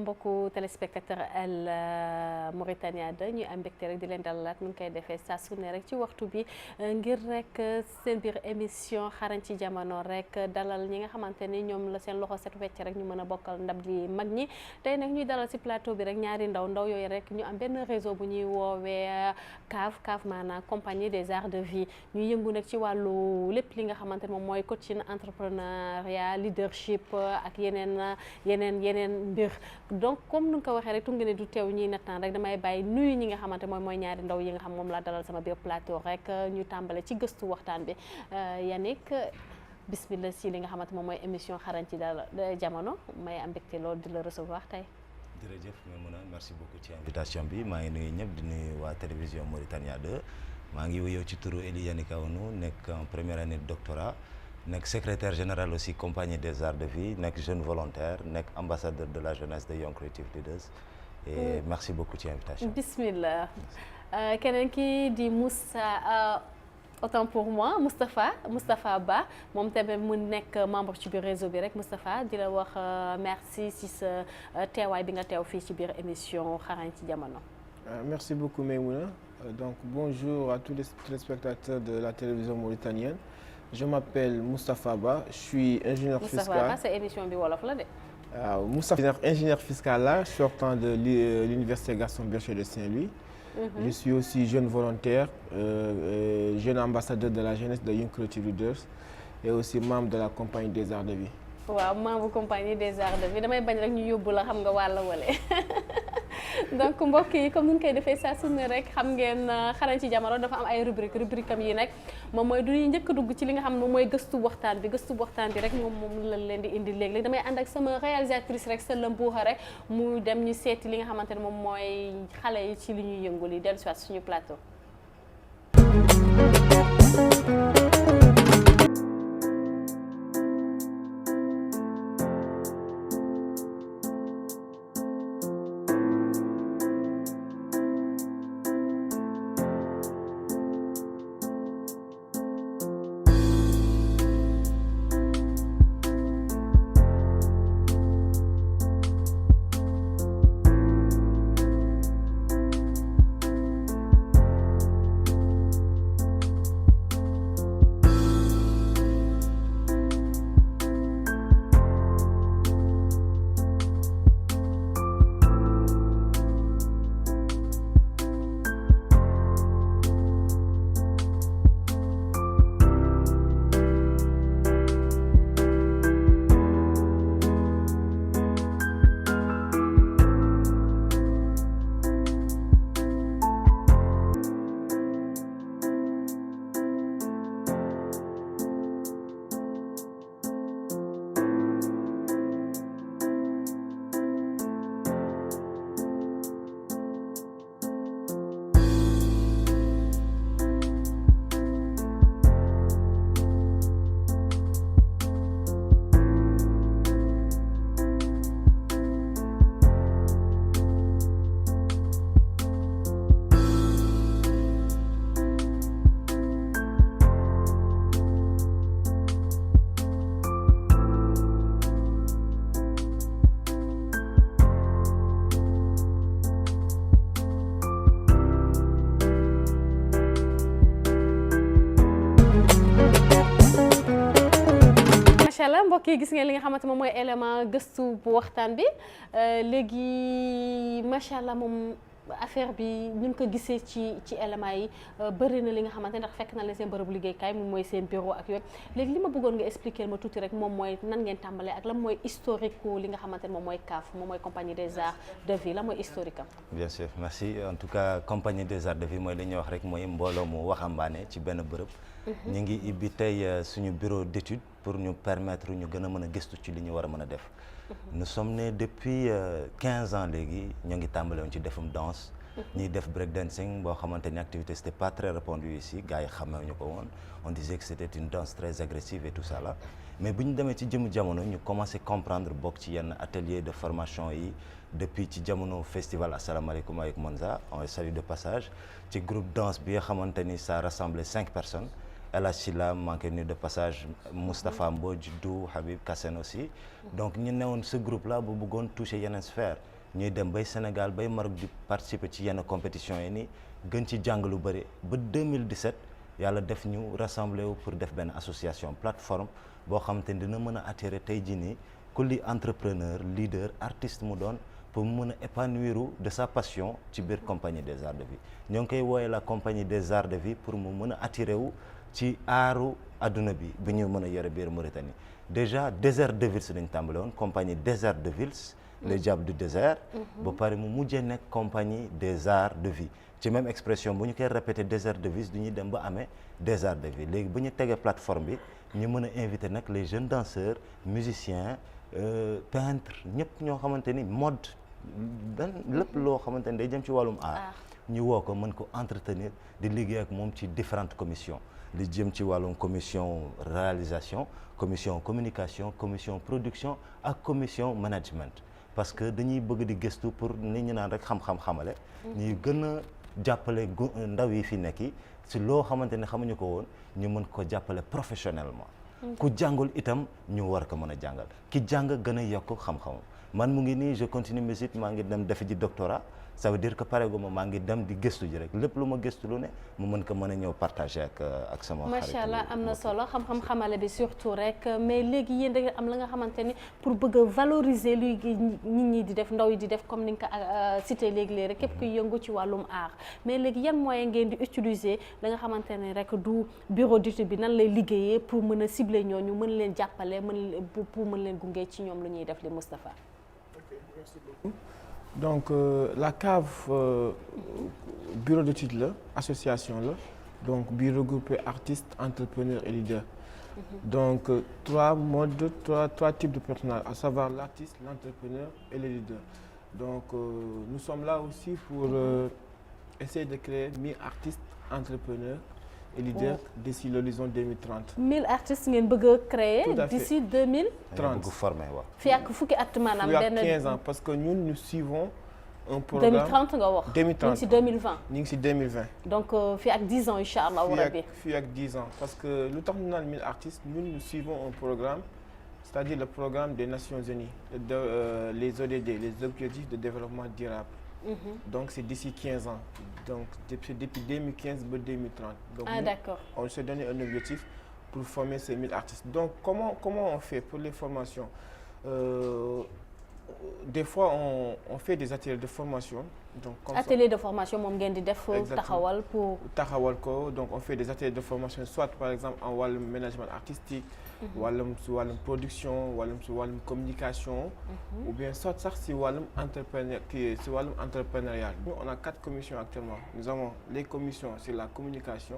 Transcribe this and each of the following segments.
mbokku téléspectateur Al Mauritania 2 ñuy am mbégte rek di leen dalalaat nu ngi koy defee saa su ne rek ci waxtu bi ngir rek seen biir émission xarañ ci jamono rek dalal ñi nga xamante ni ñoom la seen loxo set wecc rek ñu mën a bokkal ndab li mag ñi tey nag ñuy dalal ci plateau bi rek ñaari ndaw yooyu rek ñu am benn réseau bu ñuy woowee CAF maanaam compagnie des arts de vie ñuy yëngu nag ci wàllu lépp li nga xamante ni moom mooy coaching entrepreneuriat leadership ak yeneen mbir donc comme nu nga ko waxee rek tungi ne du teew ñuy nattaan rek damay bàyyi nuyu ñi nga xamante mooy ñaari ndaw yi nga xam moom laa dalal sama biir plateau rek ñu tàmbale ci gëstu waxtaan bi Yannick bismillah si li nga xamante moom mooy émission xarañ ci jamono may am mbégte loolu di la recevoir tey. jërëjëf Maimouna merci beaucoup ci invitation bi maa ngi nuyu ñëpp di nuyu waa télévision Mauritania 2 maa ngi wuyoo ci turu Eli Yannick Aounou nekk en première année de doctorat nekk secrétaire général aussi compagnie des arts de vie nekk jeune volontaire nekk ambassadeur de la jeunesse de Young Creative Leaders et merci beaucoup ci invitation. bismillah keneen ki di Moussa autant pour moi Moustapha Ba moom tamit mu nekk membre ci biir réseau bi rek Moustapha di la wax merci ci sa teewaay bi nga teew fii ci biir émission xarañ ci jamono. Merci beaucoup Maimouna. Donc bonjour à tous les téléspectateurs de la télévision mauritanienne. Je m'appelle Moustapha Ba, je suis ingénieur fiscal. Moustapha Ba sa émission bi wolof la de. waaw Moustapha ingénieur fiscal là sortant de l'université Gaston Berger de Saint-Louis. Je suis aussi jeune volontaire, jeune ambassadeur de la jeunesse de Young Creative Leaders et aussi membre de la compagnie des arts de vie. waaw membre compagnie des arts de vie damay bañ rek ñu yóbbu la xam nga wàlla wale donc mbokk yi comme ni ñu koy defee saa su ne rek xam ngeen xarañ ci jamono dafa am ay rubrique am yi nag moom mooy du ñuy njëkk a dugg ci li nga xam ne moom mooy gëstu waxtaan bi rek moom la leen di indi léegi damay ànd ak sama réalisatrice rek sa lëmbuuxa rek mu dem ñu seeti li nga xamante ne moom mooy xale yi ci li ñuy yëngul yi dellu si waat suñu plateau. mbokk yi gis ngeen li nga xamante moom mooy élément gëstu bu waxtaan bi léegi macha allah moom affaire bi ñu ngi ko gisee ci éléments yi bëri na li nga xamante ndax fekk na leen seen bërëbu liggéeykaay moom mooy seen bureau ak yooyu léegi li ma bëggoon nga expliquer ma tuuti rek moom mooy nan ngeen tàmbalee ak lan mooy historique li nga xamante ne moom mooy CAF moom mooy compagnie des arts de vie lan mooy historique am. bien sûr merci en tout cas compagnie des arts de vie mooy li ñuy wax rek mooy mbooloo mu waxambaane ci benn bërëb. ñu ngi ibbi tey suñu bureau d'étude pour ñu permettre ñu gën a mën a gëstu ci li ñu war a mën a def. nous sommes nés depuis 15 ans léegi ñu ngi tàmbale woon ci defum danse. ñuy def break dancing boo xamante ni activité c'était pas très répandu ici gars yi xamee ñu ko woon on disait que c'était une danse très agressive et tout ça là mais bu ñu demee ci jëmu jamono ñu commencé comprendre bokk ci yenn atelier de formation yi depuis ci jamono festival asalaamaaleykum avec Monza on salue de passage ci groupe danse bi nga xamante ni ça rassemblait 5 personnes El Hadj Silla manqué nu de passage Moustapha Mbodj Dou Habib Kassem aussi donc ñu newoon ce groupe là bu bëggoon toucher yeneen sphère ñuy dem bay Sénégal bay Maroc di participer ci yenn compétition yi nii gën ci jàng lu bëri ba 2017 yàlla def ñu rassembler wu pour def benn association plateforme boo xamante ni dina mën a attirer tey jii nii ku li entrepreneur leader artiste mu doon pour mu mën a épanouir de sa passion ci biir compagnie des arts de vie ñoo ngi koy wooyee la compagnie des arts de vie pour mu mën a attirer wu ci aaru adduna bi ñu mën a yore biir Mauritanie déjà désert de Vils dañ tàmbale woon compagnie désert de Vils les diables du désert ba pare mu mujjee nekk compagnie des arts de vie ci même expression bu ñu koy répété désert de Vils du ñuy dem ba amee des arts de vie léegi bu ñu tegee plateforme bi ñu mën a invité nag les jeunes danseurs musiciens peintres ñëpp ñoo xamante ni mode lépp loo xamante ni day jëm ci wàllum art ñu woo ko mën ko entretenir di liggéey ak moom ci différentes commissions li jëm ci wàllum commission réalisation commission communication commission production ak commission management parce que dañuy bëgg di gëstu pour nit ñi naan rek xam-xam xamale ñuy gën a jàppale ndaw yi fi nekk yi si loo xamante ne xamuñu ko woon ñu mën ko jàppale professionnellement ku jàngul itam ñu war ko mën a jàngal ki jàng gën a yokk xam-xamam man mu ngi nii je continue mes études maa ngi dem def ji doctorat ça veut dire que pareegu ma maa ngi dem di gëstu ji rek lépp lu ma gëstu lu ne mu mën ko mën a ñëw partager ak sama xarit. macha allah am na solo xam-xam xamale bi surtout rek mais léegi yéen da ngeen am la nga xamante ni pour bëgg a valoriser luy nit ñi di def ndaw yi di def comme ni nga ko cité léegi rek képp kuy yëngu ci wàllum art mais léegi yan moyen ngeen di utiliser la nga xamante ne rek du bureau d'étude bi nan lay liggéeyee pour mën a cibler ñooñu mën leen jàppale pour mën leen gunge ci ñoom lu ñuy def li Moustapha. Merci beaucoup. Donc la CAV bureau d'études la association la donc bi regroupé artistes entrepreneurs et leaders. Donc trois types de personnel, à savoir l'artiste, l'entrepreneur et le leader. Donc nous sommes là aussi pour essayer de créer 1000 artistes entrepreneurs et leader d'ici l'horizon 2030. 1000 artistes ngeen bëgg a créer d'ici 2030. bëgg former waaw. fii ak fukki at maanaam benn 15 ans parce que ñun nous suivons un programme 2030 nga wax. 2030 ñu ngi si 2020. ñu ngi si 2020. donc fii ak 10 ans incha allah rabbi. fii ak 10 ans parce que lu tax ñu naan 1000 artistes ñun nous suivons un programme c'est-à-dire le programme des Nations Unies les ODD les objectifs de développement durable. Donc c'est d'ici 15 ans. Donc depuis 2015 à 2030. Donc d'accord. On s'est donné un objectif pour former ces 1000 artistes. Donc comment on fait pour les formations? Des fois on fait des ateliers de formation. Donc ateliers de formation moom ngeen di def taxawal pour taxawal ko donc on fait des ateliers de formation soit par exemple en wàllum management artistique. wàllum si wàllum production wàllum si wàllum communication. ou bien soit sax si wàllum entrepreneurial. Nous on a 4 commissions actuellement. Nous avons les commissions sur la communication,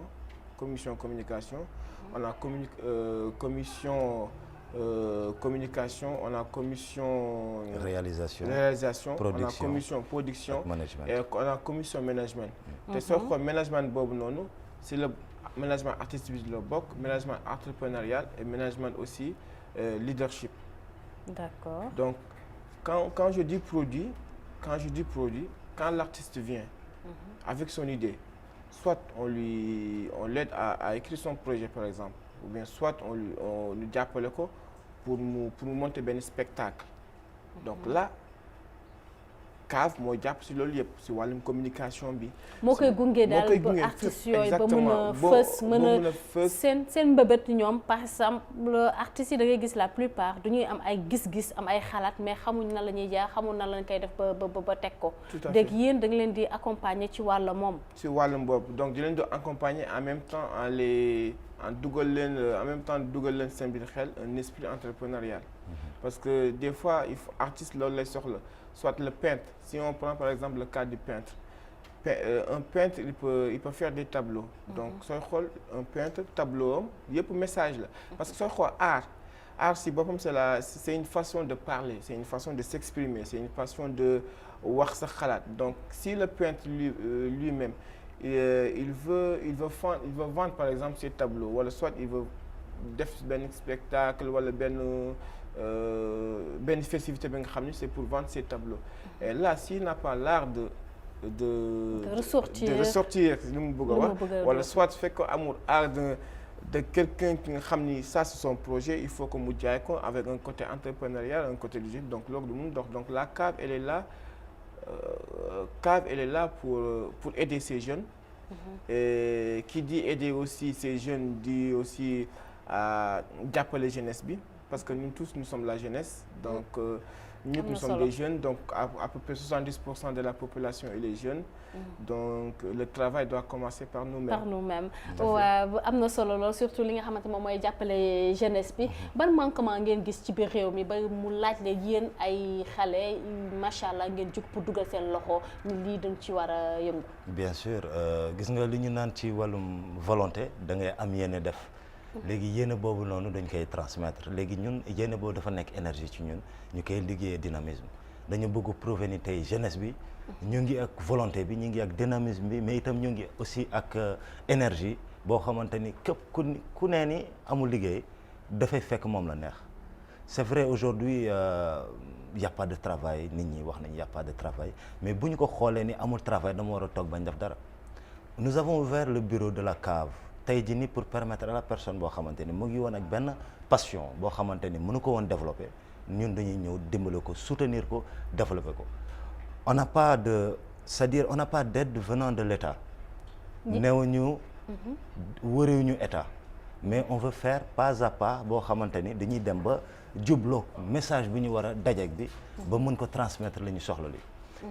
commission communication. On a commission communication, on a commission réalisation, production, on a commission production et on a commission management. te soo xool management boobu noonu c'est le management artistique bi la bokk, management entrepreneurial et management aussi leadership. D'accord. Donc quand je dis produit, quand l'artiste vient avec son idée, soit on l'aide à écrire son projet par exemple, ou bien soit on lui jàppale ko pour mu monter benn spectacle. Donc là CAV moo jàpp si loolu yëpp si wàllum communication bi. moo koy gunge daal ba artistes yooyu ba mën a fës seen mbëbët ñoom par exemple artistes yi da ngay gis la plupart du ñuy am ay gis-gis am ay xalaat mais xamuñ na la ñuy jaar xamuñ na lañ koy def ba teg ko. dégg yéen da nga leen di accompagner ci wàll moom. ci wàllum boobu donc di leen di accompagner en même temps en dugal leen seen biir xel un esprit entrepreneurial. Parce que des fois il faut artiste loolu lay soxla. Soit le peintre, si on prend par exemple le cas du peintre, un peintre il peut faire des tableaux. Donc sooy xool un peintre tableau am yëpp message la. Parce que sooy xool art si boppam c'est une façon de parler, c'est une façon de s'exprimer, c'est une façon de wax sa xalaat. Donc si le peintre lui-même il veut vendre par exemple ses tableaux wala soit il veut def benn spectacle wala benn festivité bi nga xam ni c'est pour vendre ses tableaux. Et là s'il n'a pas l'art de ressortir li mu bëgg a wax wala soit fekk amul art de quelqu'un qui nga xam ni ça c'est son projet, il faut que mu jaay ko avec un côté entrepreneurial, un côté logique. Donc loolu du mun dox. Donc la CAV elle est là pour aider ces jeunes. Et qui dit aider aussi ces jeunes dit aussi jàppale jeunesse bi, parce que nous tous nous sommes la jeunesse. Donc nous sommes des jeunes, donc à peu près 70% de la population est les jeunes. Donc le travail doit commencer par nous-mêmes. Par nous-mêmes. waaw am na solo lool surtout li nga xamante moom mooy jàppale jeunesse bi. ban manquement ngeen gis ci biir réew mi ba mu laaj leen yéen ay xale macha allah ngeen jug pour dugal seen loxo ni lii dañ ci war a yëngu. bien sûr gis nga li ñu naan ci wàllum volonté da ngay am yéene def. léegi yéene boobu noonu dañ koy transmettre léegi ñun yéene boobu dafa nekk énergie ci ñun ñu koy liggéeyee dynamisme dañu bëgg prouver ni tey jeunesse bi ñu ngi ak volonté bi ñu ngi ak dynamisme bi mais itam ñu ngi aussi ak énergie boo xamante ni képp ku nee ni amul liggéey dafay fekk moom la neex. c'est vrai aujourd'hui y a pas de travail nit ñi wax nañ y a pas de travail mais bu ñu ko xoolee ni amul travail dama war a toog bañ def dara. nous avons ouvert le bureau de la CAV tey jii nii pour permettre à la personne boo xamante ni mu ngi woon ak benn passion boo xamante ni mënu ko woon développer ñun dañuy ñëw dimbale ko soutenir ko développer ko. on n'a pas de c'est-à-dire on n'a pas d'aide venant de l'État. néewuñu wëriwuñu État mais on veut faire pas à pas boo xamante ni dañuy dem ba jubloo message bi ñu war a dajeek bi ba mën ko transmettre la ñu soxla li.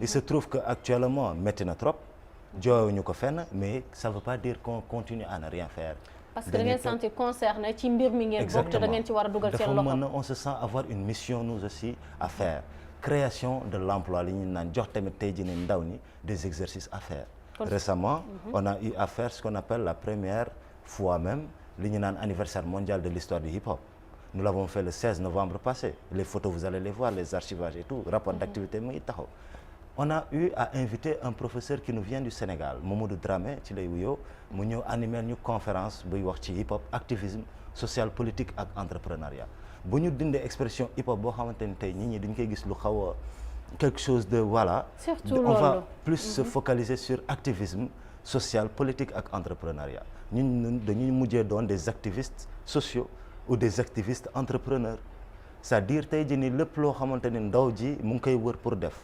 il se trouve que actuellement métti na trop. jooyuñu ko fenn mais ça veut pas dire qu'on continue à ne rien faire. parce que da ngeen sentir concerné ci mbir mi ngeen bokk te da ngeen ci war a dugal seen loxo. dafa mën on se sent avoir une mission nous aussi à faire création de l'emploi li ñu naan jox tamit tey jii ne ndaw ñi des exercices à faire. récemment on a eu à faire ce qu'on appelle la première fois même li ñu naan anniversaire mondial de l'histoire du hip-hop. nous l'avons fait le 16 novembre passé les photos vous allez les voir les archivages et tout rapport d'activité mu ngi taxaw. on a eu à inviter un professeur qui nous vient du Sénégal Mamadou Dramé ci lay wuyoo mu ñëw animer ñu conférence buy wax ci hip hop activisme social politique ak entrepreneuriat bu ñu dindee expression hip hop boo xamante ni tey nit ñi dañ koy gis lu xaw a quelque chose de voilà. surtout on va plus se focaliser sur activisme social politique ak entrepreneuriat ñun dañuy mujjee doon des activistes sociaux ou des activistes entrepreneurs c'est-à-dire tey jii nii lépp loo xamante ni ndaw ji mu ngi koy wër pour def.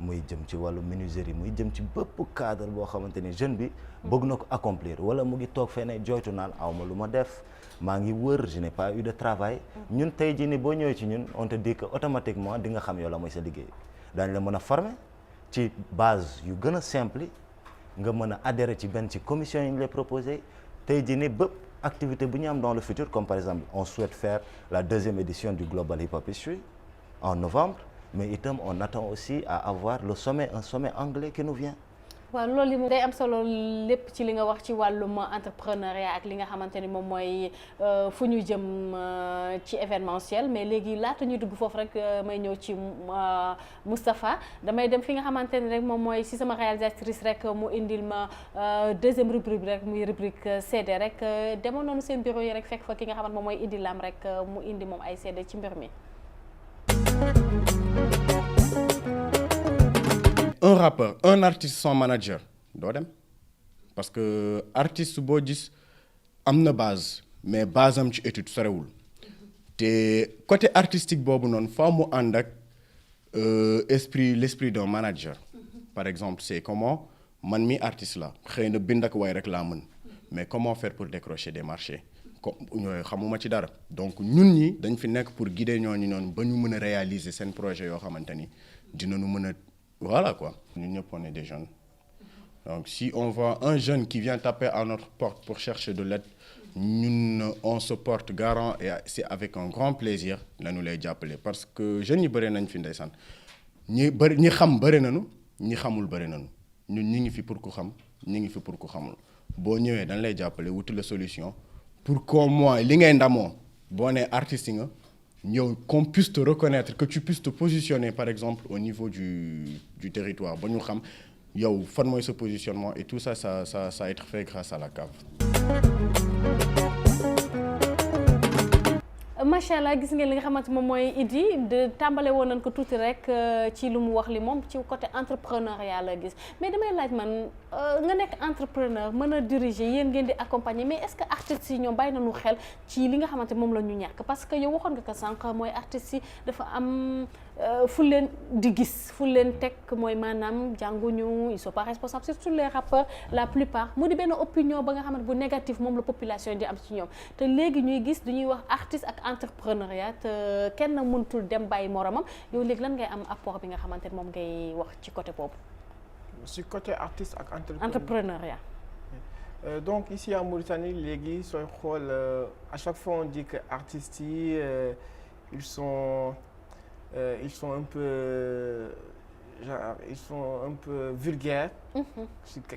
muy jëm ci wàllu menuiserie muy jëm ci bépp cadre boo xamante ni jeune bi bëgg na ko accomplir wala mu ngi toog fene jooytu naan awma lu ma def maa ngi wër je n'ai pas eu de travail ñun tey jii ni boo ñëwee ci ñun on te dit que automatiquement di nga xam yow la mooy sa liggéey daañu la mën a former ci base yu gën a simple nga mën a adhérer ci benn ci commission yi ñu lay proposé tey jii ni bépp activité bu ñu am dans le futur comme par exemple on souhaite faire la 2e édition du Global Hip Hop History en novembre. mais itam on attend aussi à avoir un sommet anglais qui nous vient. waaw loolu moom day am solo lépp ci li nga wax ci wàllum entrepreneuriat ak li nga xamante ni moom mooy fu ñu jëm ci événementiel mais léegi laata ñuy dugg foofu rek may ñëw ci Moustapha damay dem fi nga xamante ni rek moom mooy si sama réalisatrice rek mu indil ma 2e rubrique rek muy rubrique CD rek demoon noonu seen bureau yi rek fekk fa ki nga xamante moom mooy indi lam rek mu indi moom ay CD ci mbir mi. un rappeur un artiste sans manager doo dem parce que artiste boo gis am na base mais base am ci étude sorewul te côté artistique boobu noonu faa mu ànd ak l'esprit d'un manager. Par exemple c'est comment man mi artiste la xëy na bind ak way rek laa mën mais comment faire pour décrocher des marchés comme ñooy xamuma ci dara donc ñun ñi dañ fi nekk pour guider ñooñu noonu ba ñu mën a réaliser seen projet yoo xamante ni dinañu mën a voilà quoi. ñun ñëpp on est des jeunes donc si on voit un jeune qui vient taper à notre porte pour chercher de l'aide ñun on se porte garant et c'est avec un grand plaisir la ñu lay jàppale parce que jeunes yi bëri nañ fi ndeysaan ñi xam bëri nañu ñi xamul bëri nañu ñun ñi ngi fi pour ku xam ñi ngi fi pour ku xamul boo ñëwee dañ lay jàppale wuti la solution pour qu'au moins li ngay ndamoo boo nee artiste nga ñëw qu'on puisse te reconnaître que tu puisses te positionner par exemple au niveau du territoire ba ñu xam yow fan mooy sa positionnement et tout ça a été fait grâce à la CAV. macha allah gis ngeen li nga xamante moom mooy Idy de tàmbale woon nañ ko tuuti rek ci lu mu wax li moom ci côté entrepreneuriat la gis mais damay laaj man nga nekk entrepreneur mën a diriger yéen ngeen di accompagner mais est-ce que artistes yi ñoom bàyyi nañu xel ci li nga xamante moom la ñu ñàkk parce que yow waxoon nga ko sànq mooy artistes yi dafa am fu leen di gis fu leen teg mooy maanaam jànguñu ils sont pas responsables surtout les rappeurs la plupart mu di benn opinion ba nga xamante bu négatif moom la population di am ci ñoom te léegi ñuy gis duñuy wax artiste ak entrepreneuriat te kenn mënatul dem bàyyi moromam yow léegi lan ngay am apport bi nga xamante ne moom ngay wax ci côté boobu. ci côté artiste ak entrepreneuriat. Donc ici en Mauritanie léegi sooy xool à chaque fois on dit que artistes yi ils sont un peu genre ils sont un peu vulgaires.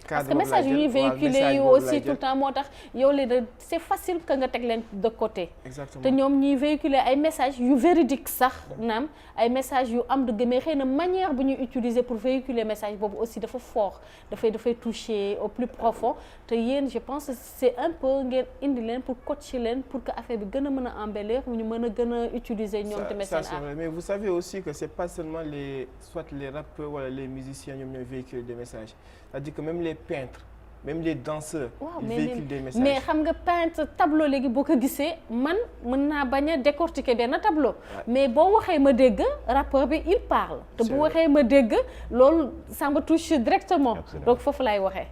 parce que message yu ñuy véhiculer yu aussi tout le temps moo tax yow li de c'est facile que nga teg leen de côté. Exactement te ñoom ñuy véhiculer ay messages yu véridique sax naam ay messages yu am dëgg mais xëy na manière bu ñuy utiliser pour véhiculer message boobu aussi dafa fort dafay toucher au plus profond te yéen je pense c'est un peu ngeen indi leen pour coacher leen pour que affaire bi gën a mën a embellir ñu mën a gën a utiliser ñoom tamit seen art. Mais vous savez aussi que c'est pas seulement soit les rappeurs wala les musiciens ñoom ñooy véhiculer des messages. C'est-à-dire que même les peintres même les danseurs. Ils véhiculent des messages. mais xam nga peintre tableau léegi boo ko gisee man mën naa bañ a décortiquer benn tableau. mais boo waxee ma dégg rappeur bi il parle. te bu waxee ma dégg loolu ça me touche directement. donc foofu laay waxee.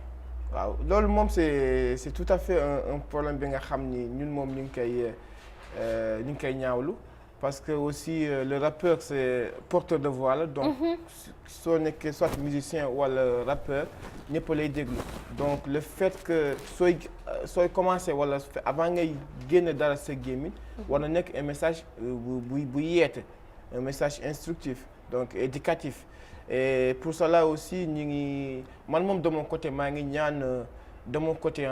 waaw loolu moom c'est tout à fait un problème bi nga xam ni ñun moom ñu ngi koy ñaawlu. Parce que aussi le rappeur c'est porteur de voix la donc soo nekkee soit musicien wala rappeur ñëpp lay déglu donc le fait que sooy commencer wala avant ngay génne dara sa gémmiñ war na nekk un message bu yeete un message instructif donc éducatif et pour cela aussi ñu ngi man moom de mon côté maa ngi ñaan de mon côté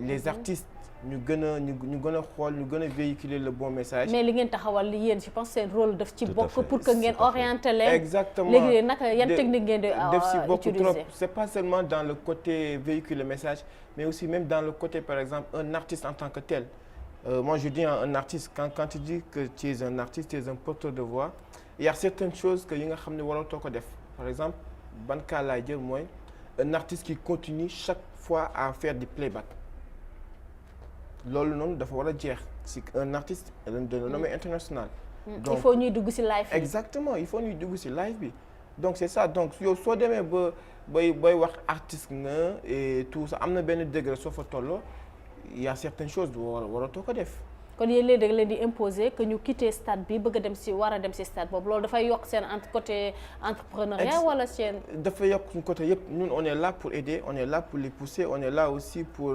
les artistes ñu gën a xool ñu gën a véhiculer le bon message. mais li ngeen taxawal yéen je pense seen rôle daf ci bokk pour que ngeen orienter leen. exactement léegi naka yan technique ngeen di def ci bokk utiliser. trop c'est pas seulement dans le côté véhiculer le message mais aussi même dans le côté par exemple un artiste en tant que tel. Moi je dis un artiste quand tu dis que tu es un artiste tu es un porteur de voix il y a certaines choses que yi nga xam ne waratoo ko def par exemple ban cas laay jël mooy un artiste qui continue chaque fois à faire du playback. loolu noonu dafa war a jeex si un artiste de renommée internationale. donc il faut ñuy dugg ci live bi. exactement il faut ñuy dugg ci live bi donc c'est ça donc yow soo demee ba bay wax artiste nga et tout ça am na benn degré soo fa tolloo il y a certaines choses waratoo ko def. kon yéen léegi da leen di imposer que ñu quitter stade bi bëgg a dem ci war a dem ci stade boobu loolu dafay yokk seen côté entrepreneuriat wala seen. dafay yokk suñu côté yëpp ñun on est là pour aider on est là pour les pousser on est là aussi pour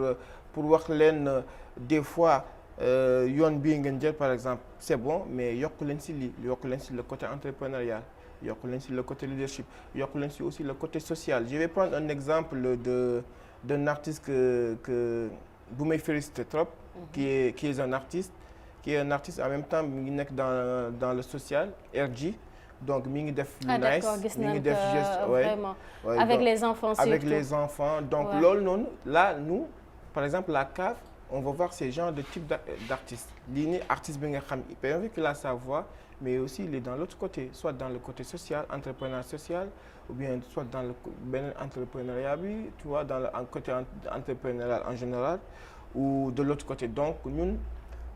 wax leen des fois yoon bii ngeen jël par exemple c'est bon mais yokk leen ci lii yokk leen ci le côté entrepreneurial yokk leen ci le côté leadership yokk leen ci aussi le côté social je vais prendre un exemple d'un artiste que bu may féliciter trop. qui est un artiste en même temps mi ngi nekk dans le social RG donc mi ngi def lu nice mi ngi def geste vraiment avec les enfants surtout avec les enfants donc loolu noonu là nous par exemple la cave on va voir ces genres de type d'artistes lii nii artiste bi nga xam bien vu qu'il a sa voix mais aussi il est dans l'autre côté soit dans le côté social entrepreneur social ou bien soit dans le beneen entrepreneuriat bi tu vois dans le côté entrepreneurial en général ou de l'autre côté donc ñun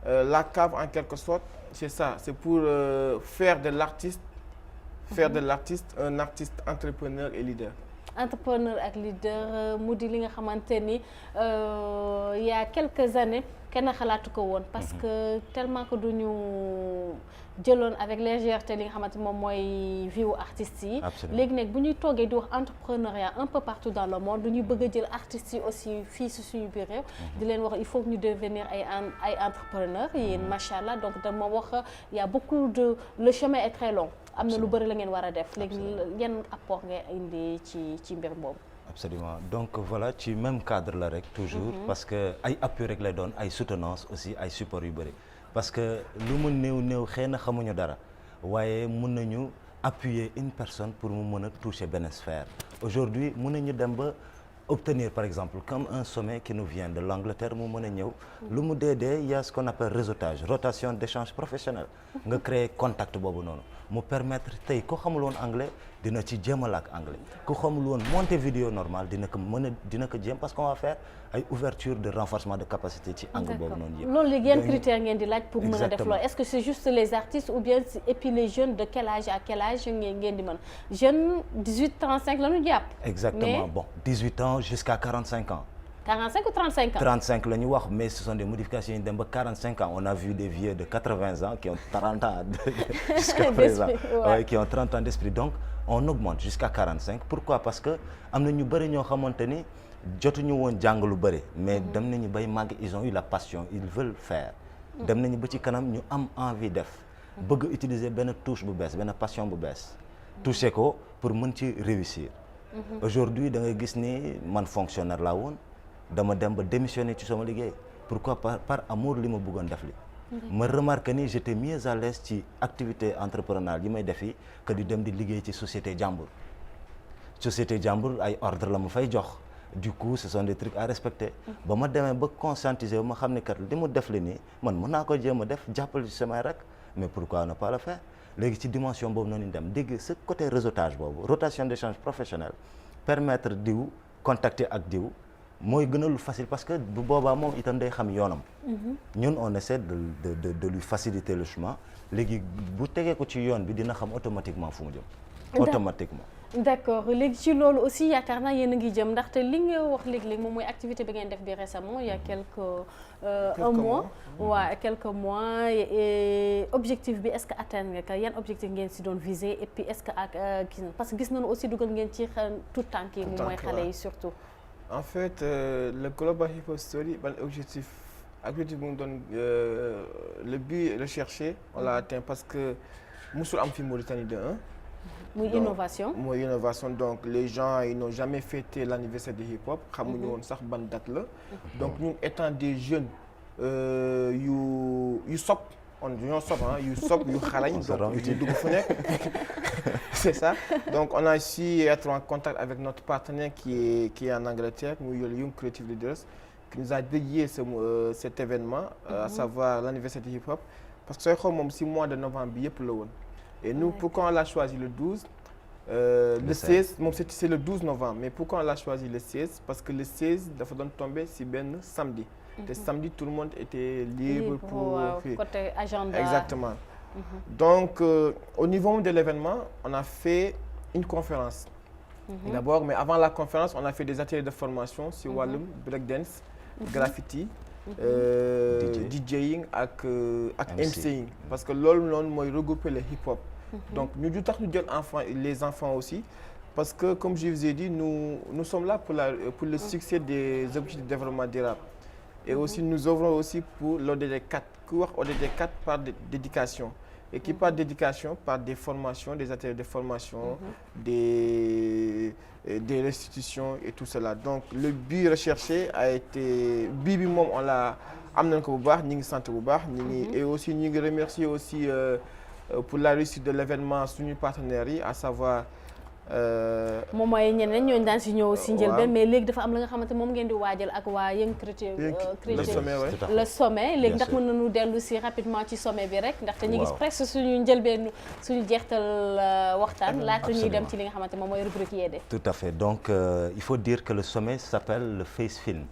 la cave en quelque sorte c'est ça c'est pour faire de l'artiste un artiste entrepreneur et leader. entrepreneur ak leader mu di li nga xamante ni il y a quelques années kenn xalaatu ko woon parce que tellement que duñu jëloon avec légèreté li nga xamante moom mooy vie wu artistes yi. léegi nag bu ñuy toogee di wax entrepreneuriat un peu partout dans le monde du ñuy bëgg a jël artistes yi aussi fii si suñu biir réew. di leen wax il faut que ñu devenir ay entrepreneurs yéen macha allah donc dama wax il y a beaucoup de le chemin est très long. am na lu bëri la ngeen war a def léegi yan apport ngay indi ci mbir boobu. absolument donc voilà ci même cadre la rek toujours parce que ay appui rek lay doon ay soutenance aussi ay support yu bëri parce que lu mu néew xëy na xamuñu dara waaye mun nañu appuyer une personne pour mu mën a toucher benn sphère aujourd'hui mun nañu dem ba obtenir par exemple comme un sommet qui nous vient de l'Angleterre mu mën a ñëw lu mu dee il y a ce qu'on appelle réseautage, rotation d'échange professionnel nga créer contact boobu noonu mu permettre tey ku xamul woon anglais dina ci jéem a làkk anglais ku xamul woon monter vidéo normal dina ko jéem parce qu'on va faire ay ouverture de renforcement de capacité ci angle boobu noonu yëpp. loolu léegi yan critères ngeen di laaj pour mën a def loolu est-ce que c'est juste les artistes ou bien et puis les jeunes de quel âge à quel âge ngeen di mën jeune 18-35 la ñu jàpp. exactement bon 18 ans jusqu'à 45 ans. 45 ou 35 ans 35 la ñu wax mais ce sont des modifications yi dem ba 45 ans on a vu des vieux de 80 ans qui ont 30 ans jusqu'à présent ouais, qui ont 30 ans d'esprit donc on augmente jusqu'à 45 pourquoi parce que am na ñu bëri ñoo xamante ni jotuñu woon jàng lu bëri mais dem nañu bay màgg ils ont eu la passion ils veulent faire dem nañu ba ci kanam ñu am envie def bëgg utiliser benn touche bu bees benn passion bu bees toucher ko pour mën ci réussir aujourd'hui da ngay gis ni man fonctionnaire laa woon dama dem ba démissionner ci sama liggéey pourquoi par amour li ma bëggoon def li ma remarque ni j'étais mieux à l'aise ci activité entrepreneuriale yi may def yi que di dem di liggéey ci société jàmbur ay ordre la ma fay jox du coup ce sont des trucs à respecter ba ma demee ba conscientiser ma xam ne kat li mu def li nii man mën naa ko jéem a def jàppale ci samay rek mais pourquoi ne pas le faire léegi ci dimension boobu noonu dem dégg ce côté réseautage boobu rotation d'échange professionnel permettre diw contacter ak diw mooy gënal lu facile parce que bu boobaa moom itam day xam yoonam ñun on essaie de lui faciliter le chemin léegi bu tegee ko ci yoon bi dina xam automatiquement fu mu jëm automatiquement d'accord léegi ci loolu aussi yaakaar naa yéen a ngi jëm ndaxte li nga wax léegi-léegi moom mooy activité bi ngeen def bi récemment il y a quelques mois et objectif bi est-ce que atteindre nga ko yan objectif ngeen si doon viser et puis est-ce que ak parce que gis nañu aussi dugal ngeen ci tout tànk yi moom mooy xale yi surtout en fait le Global Hip Hop Story ban objectif bu mu doon le but recherché on l'a atteint parce que musul am fi Mauritanie de 1 muy innovation mooy innovation donc les gens ils n'ont jamais fêté l'anniversaire du hip hop xamuñu woon sax ban date la donc ñun étant des jeunes yu sopp ñoo sopp yu sopp yu xarañ donc yu dugg fu nekk c'est ça donc on a su être en contact avec notre partenaire qui est en Angleterre muy Young Creative Leaders qui nous a dédié cet événement à savoir l'anniversaire du hip hop parce que sooy xool moom si mois de novembre bi yëpp la woon et nous pourquoi on l'a choisi le 12 le 16 moom c'est le 12 novembre mais pourquoi on l'a choisi le 16 parce que le 16 dafa doon tomber si benn samedi te samedi tout le monde était libre pour côté agenda exactement donc au niveau de l'événement on a fait une conférence d'abord mais avant la conférence on a fait des ateliers de formation sur wàllum breakdance graffiti DJing ak MCing parce que loolu noonu mooy regrouper le hip hop donc ñu du tax ñu jël les enfants aussi parce que comme je vous ai dit nous sommes là pour le succès des objectifs de développement durable et aussi nous œuvrons aussi pour l'ODD 4 ku wax ODD 4 par d'éducation et qui par d'éducation par des formations des ateliers de formation des restitutions et tout cela donc le but recherché a été bi moom on l'a am nañ ko bu baax ñi ngi sant bu baax ñi ngi et aussi ñi ngi remercier aussi pour la réussite de l'événement suñu partenaires yi à savoir moom mooy ñeneen ñooñu daan si ñëw si njëlbeen mais léegi dafa am la nga xamante moom ngeen di waajal ak waa Young Creative le sommet léegi ndax mën nañu dellu si rapidement ci sommet bi rek ndaxte ñu gis presque suñu njëlbeen suñu jeextal waxtaan laata ñuy dem ci li nga xamante moom mooy rubrique Yédé tout à fait donc il faut dire que le sommet s'appelle le Face Film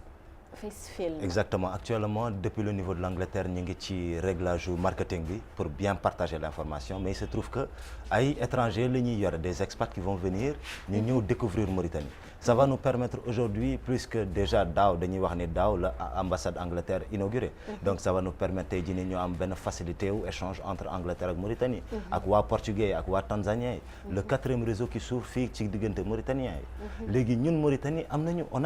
exactement actuellement depuis le niveau de l'Angleterre ñu ngi ci réglage marketing bi pour bien partager l'information mais il se trouve que ay étrangers la ñuy yore des expats qui vont venir ñu ñëw découvrir Mauritanie ça va nous permettre aujourd'hui puisque déjà daaw dañuy wax ni daaw la ambassade Angleterre inaugurée donc ça va nous permettre tey jii ni ñu am benn facilité ou échange entre Angleterre ak Mauritanie ak waa portugais ak waa tanzanien yi le 4e réseau qui s'ouvre fii ci diggante mauritanien yi léegi ñun Mauritanie am nañu on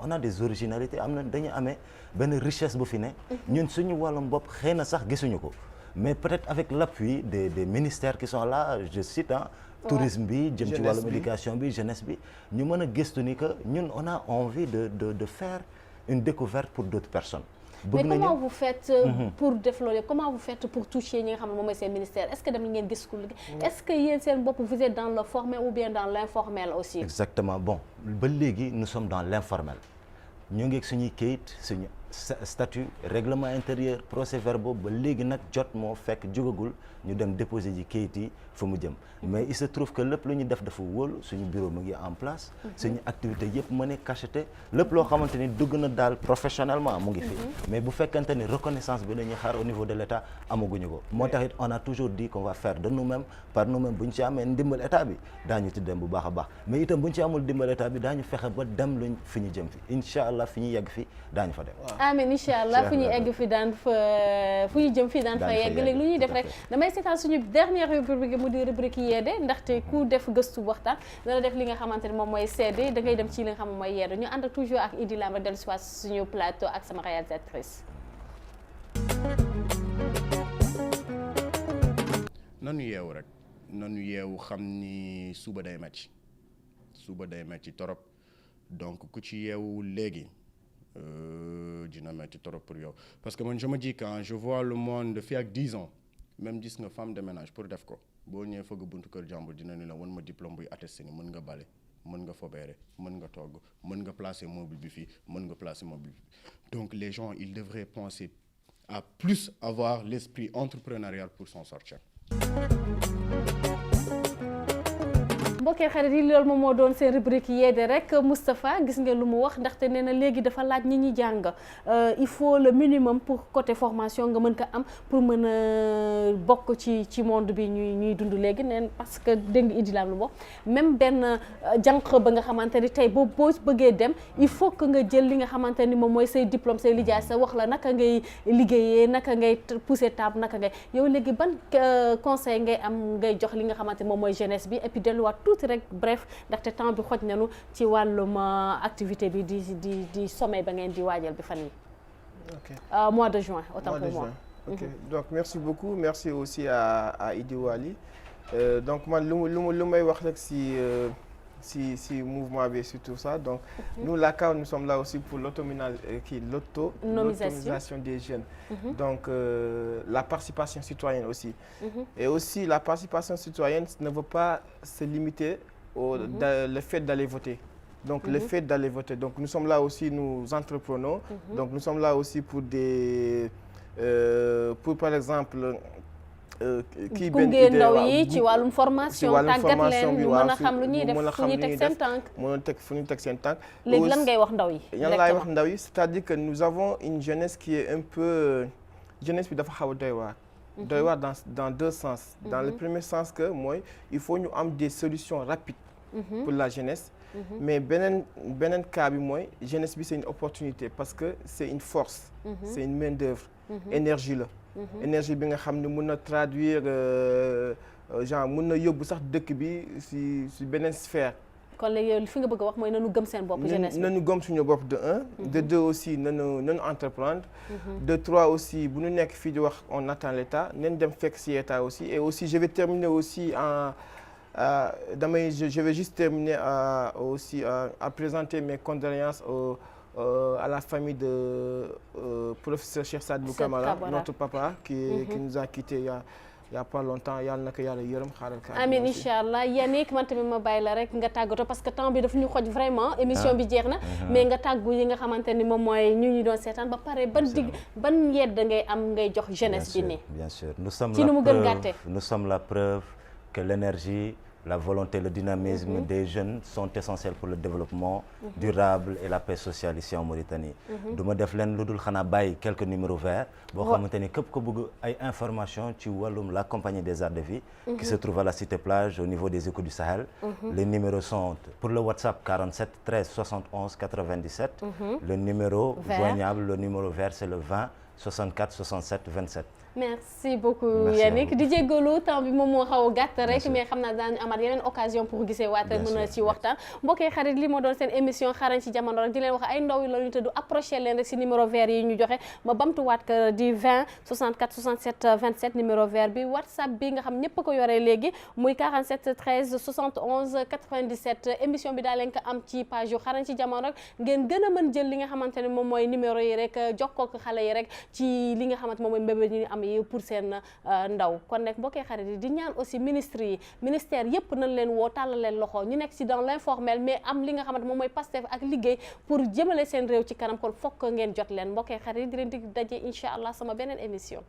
a des originalités am na dañu amee benn richesse bu fi ne ñun suñu wàllum bopp xëy na sax gisuñu ko mais peut-être avec l'appui des ministères qui sont là je cite tourisme bi jëm ci wàllum éducation bi jeunesse bi ñu mën a gëstu ni que ñun on a envie de faire une découverte pour d'autres personnes mais comment vous faites pour def loolu comment vous faites pour toucher ñi nga xam ne moom mooy seen ministère est-ce que dem ngeen gis ku est-ce que yéen seen bopp vous êtes dans le formel ou bien dans l'informel aussi. exactement bon ba léegi nous sommes dans l'informel ñu ngi ak suñuy kayit suñu statut règlement intérieur procès-verbaux ba léegi nag jot moo fekk jógagul ñu dem déposer ji kayit yi fa mu jëm mais il se trouve que lépp lu ñu def dafa wóolu suñu bureau mu ngi en place suñu activité yëpp mën a cacheté lépp loo xamante ni dugg na daal professionnellement mu ngi fi mais bu fekkante ni reconnaissance bi dañuy xaar au niveau de l'État amaguñu ko moo tax it on a toujours dit qu'on va faire de nous-mêmes par nous-mêmes bu ñu ci amee ndimbal état bi daañu ci dem bu baax a baax mais itam bu ñu ci amul ndimbal état bi daañu fexe ba dem luñ fi ñu jëm fi incha allah fi ñu yegg fi daañu fa dem amiin incha allah fu ñu egg fi daan fa fu ñu jëm fi daan fa yegg léegi lu ñuy def rek damay seetaan suñu dernière rubrique mu di rubrique yeede ndaxte ku def gëstu waxtaan dana def li nga xamante ne moom mooy seede da ngay dem ci li nga xam mooy yeede ñu ànd toujours ak Idy Lam dellu si waat suñu plateau ak sama réalisatrice. nanu yeewu rek nanu yeewu xam ni suba day metti torop donc ku ci yeewu léegi dina metti torop pour yow parce que man je me dis quand je vois le monde fii ak 10 ans même gis nga femme de ménage pour def ko boo ñëwee fëgg buntu kër jàmbur dina ni la wan ma diplôme buy attesté ni mën nga bale mën nga fobeere mën nga togg mën nga placer meuble bi fii mën nga placer meuble bi donc les gens ils devraient penser à plus avoir l'esprit entrepreneurial pour s'en sortir. mbokkee xarit yi loolu moom moo doon seen rubrique yeede rek Moustapha gis nga lu mu wax ndaxte nee na léegi dafa laaj ñi ñi jàng il faut le minimum pour côté formation nga mën ko am pour mën a bokk ci monde bi ñuy dund léegi neen parce que dégg nga Idy Lam lu wax même benn jànq ba nga xamante ni tey boo bëggee dem il faut que nga jël li nga xamante ni moom mooy say diplôme say lijaay sa wax la naka ngay liggéeyee naka ngay pousser table naka ngay yow léegi ban conseil ngay am ngay jox li nga xamante ni moom mooy jeunesse bi et puis delluwaat tuuti rek bref ndaxte temps bi xoj nañu ci wàllum activité bi di sommet ba ngeen di waajal bi fan yi mois de juin autant pour moi. Ok donc merci beaucoup merci aussi à Idy Wally donc man lu may wax rek si mouvement bi surtout ça donc nous la CAO nous sommes là aussi pour l'autonomisation des jeunes donc la participation citoyenne aussi et aussi la participation citoyenne ne veut pas se limiter le fait d'aller voter donc le fait d'aller voter donc nous sommes là aussi nous entreprenons donc nous sommes là aussi pour par exemple kii benn idée ndaw yi ci wàllum formation tàggat leen ñu mën a xam lu ñuy def fu ñuy teg seen tànk fu ñuy teg seen tànk léegi lan ngay wax ndaw yi yan laay wax ndaw yi c'est-à-dire que nous avons une jeunesse qui est un peu jeunesse bi dafa xaw a doy waar dans deux sens dans le premier sens que mooy il faut ñu am des solutions rapides pour la jeunesse mais beneen cas bi mooy jeunesse bi c'est une opportunité parce que c'est une force c'est une main d'œuvre énergie la énergie bi nga xam ne mën na traduire genre mën na yóbbu sax dëkk bi si beneen sphère. kon léegi fi nga bëgg a wax mooy nanu gëm seen bopp jeunesse bi. nanu gëm suñu bopp de un. de deux aussi nanu entreprendre. de trois aussi bu ñu nekk fii di wax on attend l'État nañ dem fekk si État aussi et aussi je vais terminer aussi je vais juste terminer aussi à présenter mes condoléances à la famille de professeur Cheikh Sadibou Camara notre papa qui nous a quitté il y a pas longtemps yàlla na ko yàlla yërëm xaaral ka amiin incha allah Yannick man tamit ma bàyyi la rek nga tàggatoo parce que temps bi daf ñu xoj vraiment émission bi jeex na mais nga tàggu yi nga xamante ni moom mooy ñu doon seetaan ba pare ban yedd ngay am ngay jox jeunesse bi nii bien sûr ci nu mu gën gàtte nous sommes la preuve que l'énergie la volonté, le dynamisme des jeunes sont essentiels pour le développement durable et la paix sociale ici en Mauritanie. du ma def leen lu dul xanaa bàyyi quelques numéros verts boo xamante ni képp ko bëgg ay informations ci wàllum la compagnie des arts de vie qui se trouve à la cité plage au niveau des échos du Sahel. Les numéros sont pour le WhatsApp 47 13 71 97. Le numéro joignable, le numéro vert c'est le 20 64 67 27. merci beaucoup Merci Yannick à vous. di jéggalu temps bi moom moo xaw a gàtt rek Merci. mais xam naa daañu amaat yeneen occasion pour gisee waat Bien mën a sûr. ci waxtaan mbokkee xarit li moo doon seen émission xarañ ci jamono rek di leen wax ay ndaw yi la ñu tëdd approché leen rek si numéro vert yi ñu joxe ma bamtuwaat que di 20 64 67 27 numéro vert bi WhatsApp bi nga xam ñëpp a ko yoree léegi muy 47 13 71 97 émission bi daa leen ko am ci page yu xarañ ci jamono rek ngeen gën a mën jël li nga xamante ne moom mooy numéro yi rek jokkoo ak xale yi rek ci li nga xamante moom mooy mbébét ñu am yi pour seen ndaw kon nag mbokkee xarit yi di ñaan aussi ministre yi ministère yëpp nañ leen woo tàllal leen loxo ñu nekk si dans l'informel mais am li nga xamante moom mooy Pastef ak liggéey pour jëmale seen réew ci kanam kon fokk ngeen jot leen mbokkee xarit yi di leen dig daje incha allah sama beneen émission